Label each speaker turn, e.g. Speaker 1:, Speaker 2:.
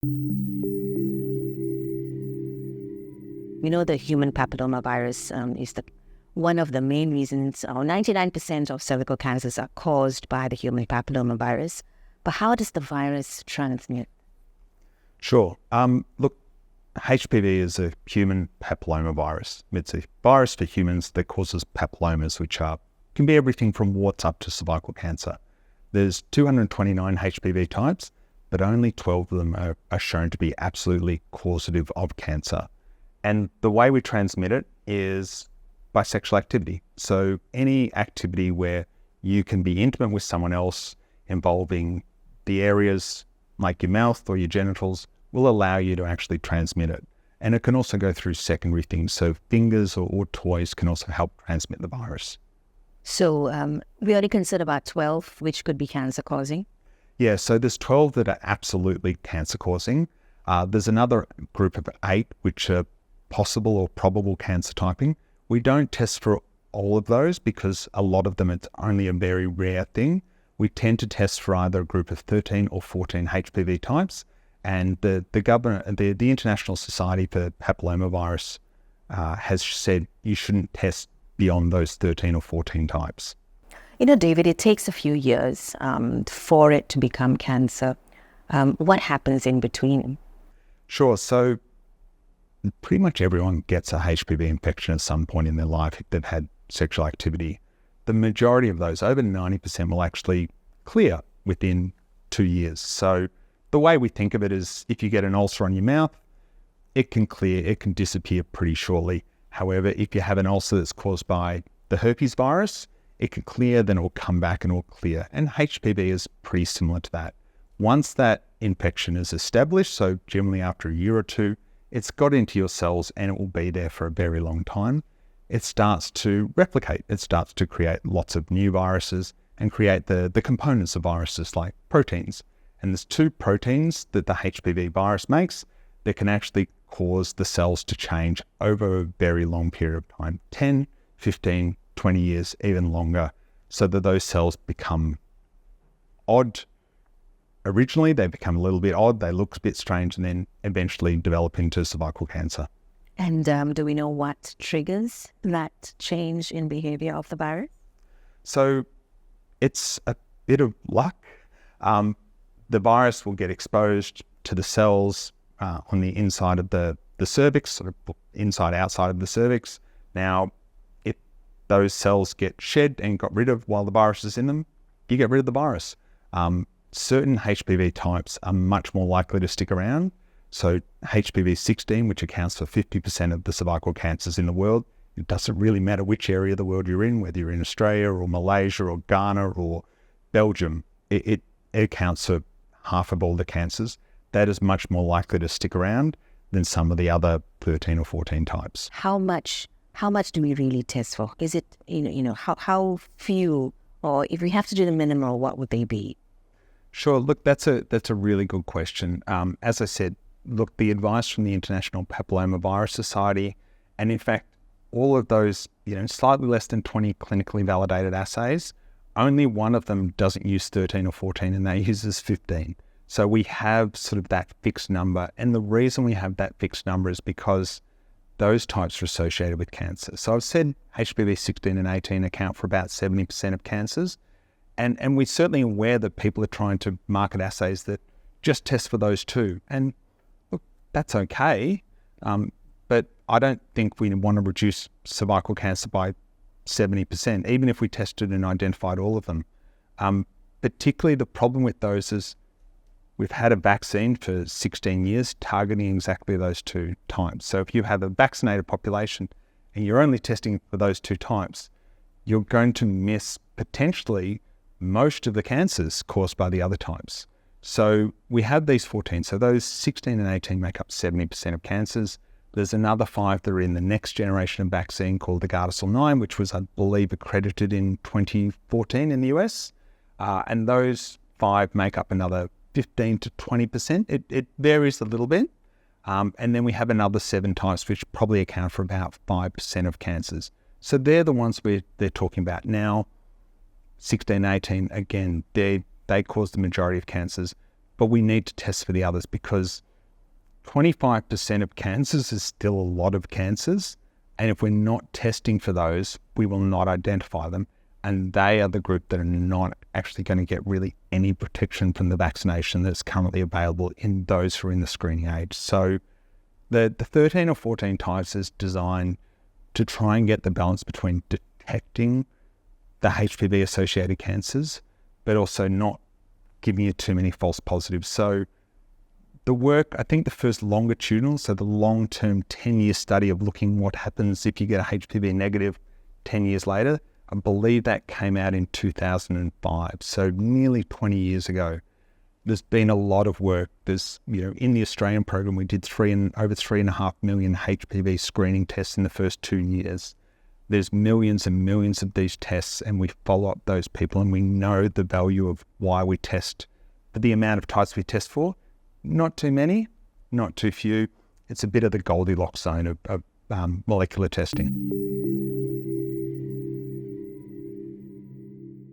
Speaker 1: We know the human papillomavirus is one of the main reasons, 99% of cervical cancers are caused by the human papillomavirus. But how does the virus transmit?
Speaker 2: Sure. Look, HPV is a human papillomavirus. It's a virus for humans that causes papillomas, which can be everything from warts up to cervical cancer. There's 229 HPV types, but only 12 of them are shown to be absolutely causative of cancer. And the way we transmit it is by sexual activity. So any activity where you can be intimate with someone else involving the areas like your mouth or your genitals will allow you to actually transmit it. And it can also go through secondary things. So fingers or toys can also help transmit the virus.
Speaker 1: So we already considered about 12, which could be cancer-causing.
Speaker 2: Yeah, so there's 12 that are absolutely cancer-causing. There's another group of 8 which are possible or probable cancer typing. We don't test for all of those because a lot of them, it's only a very rare thing. We tend to test for either a group of 13 or 14 HPV types. And the International Society for Papillomavirus has said you shouldn't test beyond those 13 or 14 types.
Speaker 1: You know, David, it takes a few years for it to become cancer. What happens in between?
Speaker 2: Sure. So pretty much everyone gets a HPV infection at some point in their life if they've had sexual activity. The majority of those, over 90%, will actually clear within 2 years. So the way we think of it is if you get an ulcer on your mouth, it can clear, it can disappear pretty shortly. However, if you have an ulcer that's caused by the herpes virus, it can clear, then it will come back and it will clear. And HPV is pretty similar to that. Once that infection is established, so generally after a year or two, it's got into your cells and it will be there for a very long time. It starts to replicate. It starts to create lots of new viruses and create the components of viruses like proteins. And there's 2 proteins that the HPV virus makes that can actually cause the cells to change over a very long period of time, 10, 15, 20 years, even longer, so that those cells become odd. Originally, they become a little bit odd, they look a bit strange, and then eventually develop into cervical cancer.
Speaker 1: And do we know what triggers that change in behavior of the virus?
Speaker 2: So it's a bit of luck. The virus will get exposed to the cells on the inside of the cervix, sort of inside, outside of the cervix. Now, if those cells get shed and got rid of while the virus is in them, you get rid of the virus. Certain HPV types are much more likely to stick around. So HPV 16, which accounts for 50% of the cervical cancers in the world, it doesn't really matter which area of the world you're in, whether you're in Australia or Malaysia or Ghana or Belgium, it accounts for half of all the cancers. That is much more likely to stick around than some of the other 13 or 14 types.
Speaker 1: How much do we really test for? Is it, how few, or if we have to do the minimal, what would they be?
Speaker 2: Sure. Look, that's a really good question. As I said, look, the advice from the International Papillomavirus Society, and in fact, all of those, slightly less than 20 clinically validated assays, only one of them doesn't use 13 or 14 and that uses 15. So we have sort of that fixed number. And the reason we have that fixed number is because those types are associated with cancer. So I've said HPV 16 and 18 account for about 70% of cancers. And we're certainly aware that people are trying to market assays that just test for those 2. And look, that's okay. But I don't think we want to reduce cervical cancer by 70%, even if we tested and identified all of them. Particularly the problem with those is we've had a vaccine for 16 years targeting exactly those 2 types. So if you have a vaccinated population and you're only testing for those 2 types, you're going to miss potentially most of the cancers caused by the other types. So we have these 14. So those 16 and 18 make up 70% of cancers. There's another 5 that are in the next generation of vaccine called the Gardasil 9, which was, I believe, accredited in 2014 in the US. And those 5 make up another 15 to 20%. It varies a little bit. And then we have another 7 types, which probably account for about 5% of cancers. So they're the ones they're talking about now. 16, 18, again, they cause the majority of cancers, but we need to test for the others because 25% of cancers is still a lot of cancers. And if we're not testing for those, we will not identify them. And they are the group that are not actually going to get really any protection from the vaccination that's currently available in those who are in the screening age. So the 13 or 14 types is designed to try and get the balance between detecting the HPV-associated cancers, but also not giving you too many false positives. So the work, I think the first longitudinal, so the long-term 10-year study of looking what happens if you get a HPV negative 10 years later, I believe that came out in 2005, so nearly 20 years ago. There's been a lot of work. There's, in the Australian program, we did over 3.5 million HPV screening tests in the first 2 years. There's millions and millions of these tests, and we follow up those people, and we know the value of why we test for the amount of types we test for. Not too many, not too few. It's a bit of the Goldilocks zone of molecular testing.